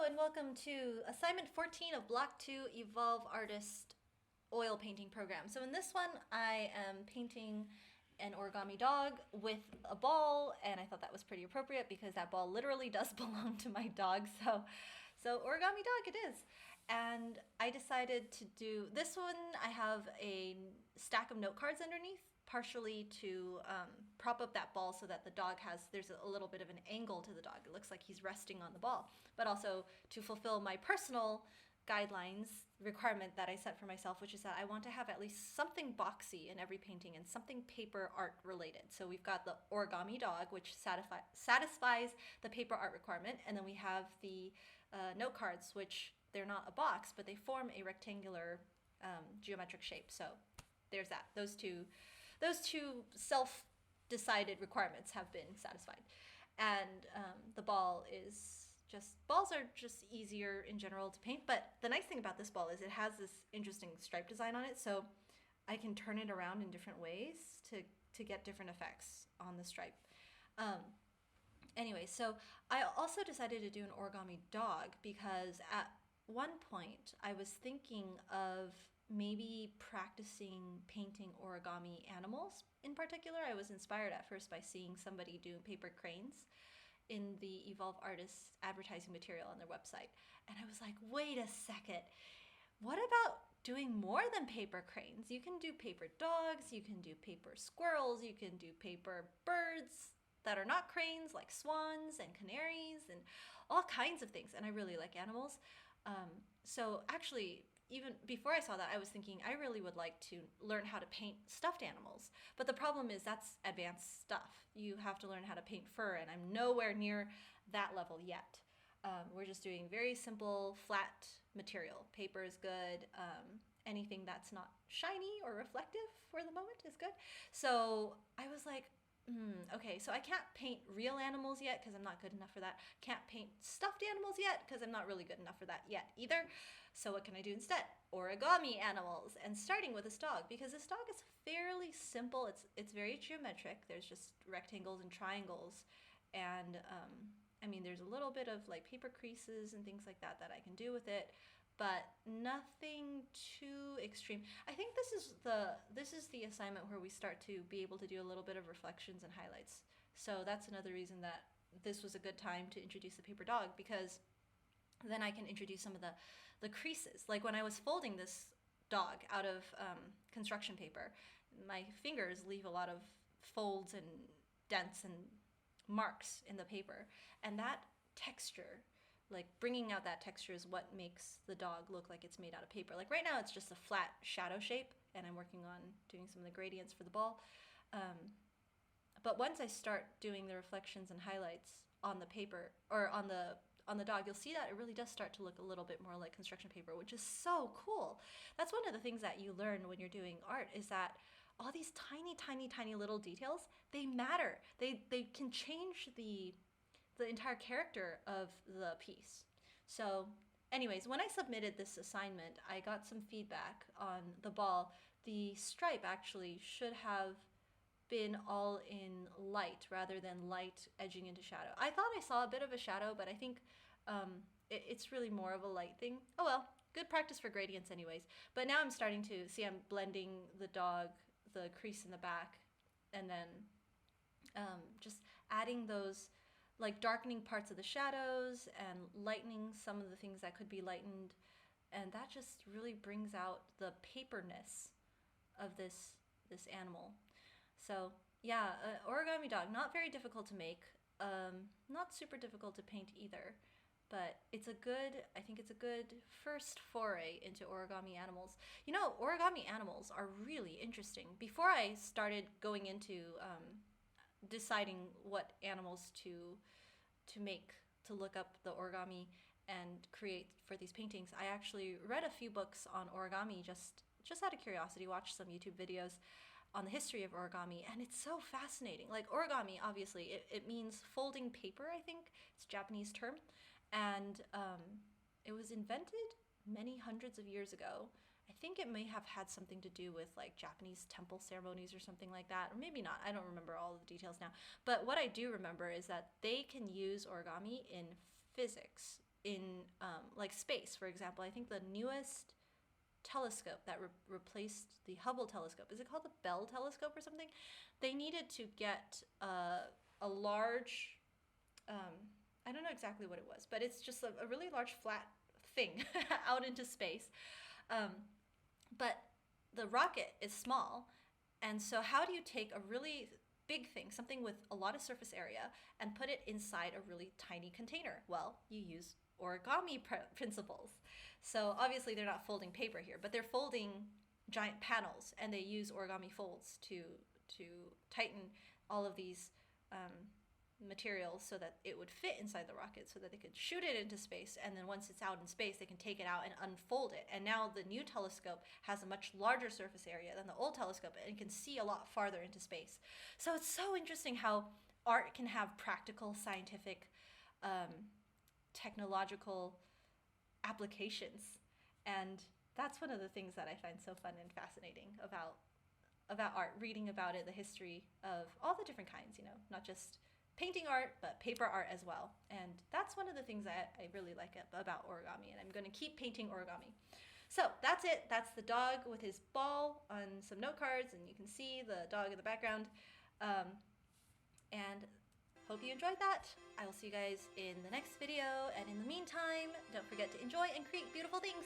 and welcome to assignment 14 of Block 2 Evolve Artist oil painting program. So in this one, I am painting an origami dog with a ball, and I thought that was pretty appropriate because that ball literally does belong to my dog. So origami dog it is. And I decided to do this one. I have a stack of note cards underneath, partially to prop up that ball so that the dog there's a little bit of an angle to the dog. It looks like he's resting on the ball, but also to fulfill my personal guidelines requirement that I set for myself, which is that I want to have at least something boxy in every painting and something paper art related. So we've got the origami dog, which satisfies the paper art requirement, and then we have the note cards, which they're not a box, but they form a rectangular geometric shape. So there's that. Those two self-decided requirements have been satisfied. And the balls are just easier in general to paint. But the nice thing about this ball is it has this interesting stripe design on it, so I can turn it around in different ways to get different effects on the stripe. Anyway, so I also decided to do an origami dog because at one point I was thinking of maybe practicing painting origami animals in particular. I was inspired at first by seeing somebody do paper cranes in the Evolve Artists advertising material on their website. And I was like, wait a second, what about doing more than paper cranes? You can do paper dogs, you can do paper squirrels, you can do paper birds that are not cranes, like swans and canaries and all kinds of things. And I really like animals. So actually, even before I saw that, I was thinking I really would like to learn how to paint stuffed animals. But the problem is that's advanced stuff. You have to learn how to paint fur, and I'm nowhere near that level yet. We're just doing very simple, flat material. Paper is good. Anything that's not shiny or reflective for the moment is good. So I was like, okay, so I can't paint real animals yet because I'm not good enough for that. Can't paint stuffed animals yet because I'm not really good enough for that yet either. So what can I do instead? Origami animals, and starting with this dog, because this dog is fairly simple. It's very geometric. There's just rectangles and triangles, and I mean there's a little bit of like paper creases and things like that I can do with it, but nothing too extreme. I think this is the assignment where we start to be able to do a little bit of reflections and highlights. So that's another reason that this was a good time to introduce the paper dog, because then I can introduce some of the creases. Like when I was folding this dog out of construction paper, my fingers leave a lot of folds and dents and marks in the paper, and that texture, like bringing out that texture, is what makes the dog look like it's made out of paper. Like right now it's just a flat shadow shape, and I'm working on doing some of the gradients for the ball. But once I start doing the reflections and highlights on the paper, or on the dog, you'll see that it really does start to look a little bit more like construction paper, which is so cool. That's one of the things that you learn when you're doing art, is that all these tiny little details, they matter. They can change the entire character of the piece. So anyways, when I submitted this assignment, I got some feedback on the ball. The stripe actually should have been all in light rather than light edging into shadow. I thought I saw a bit of a shadow, but I think it's really more of a light thing. Oh well, good practice for gradients anyways. But now I'm starting to see I'm blending the dog, the crease in the back, and then just adding those, like darkening parts of the shadows and lightening some of the things that could be lightened, and that just really brings out the paperness of this animal. So yeah, origami dog, not very difficult to make, not super difficult to paint either, but I think it's a good first foray into origami animals. You know, origami animals are really interesting. Before I started going into deciding what animals to make, to look up the origami and create for these paintings, I actually read a few books on origami just out of curiosity, watched some YouTube videos on the history of origami, and it's so fascinating. Like origami, obviously, it means folding paper, I think. It's a Japanese term. And it was invented many hundreds of years ago. I think it may have had something to do with like Japanese temple ceremonies or something like that, or maybe not. I don't remember all the details now. But what I do remember is that they can use origami in physics in like space, for example. I think the newest telescope that replaced the Hubble telescope, is it called the Bell telescope or something? They needed to get a large, I don't know exactly what it was, but it's just a really large flat thing out into space. Um, but the rocket is small, and so how do you take a really big thing, something with a lot of surface area, and put it inside a really tiny container? Well, you use origami principles. So obviously they're not folding paper here, but they're folding giant panels, and they use origami folds to tighten all of these materials so that it would fit inside the rocket, so that they could shoot it into space, and then once it's out in space they can take it out and unfold it. And now the new telescope has a much larger surface area than the old telescope and can see a lot farther into space. So it's so interesting how art can have practical, scientific, technological applications. And that's one of the things that I find so fun and fascinating about art, reading about it, the history of all the different kinds, not just painting art, but paper art as well. And that's one of the things that I really like about origami, and I'm going to keep painting origami. So that's it. That's the dog with his ball on some note cards, and you can see the dog in the background. And hope you enjoyed that. I will see you guys in the next video, and in the meantime, don't forget to enjoy and create beautiful things.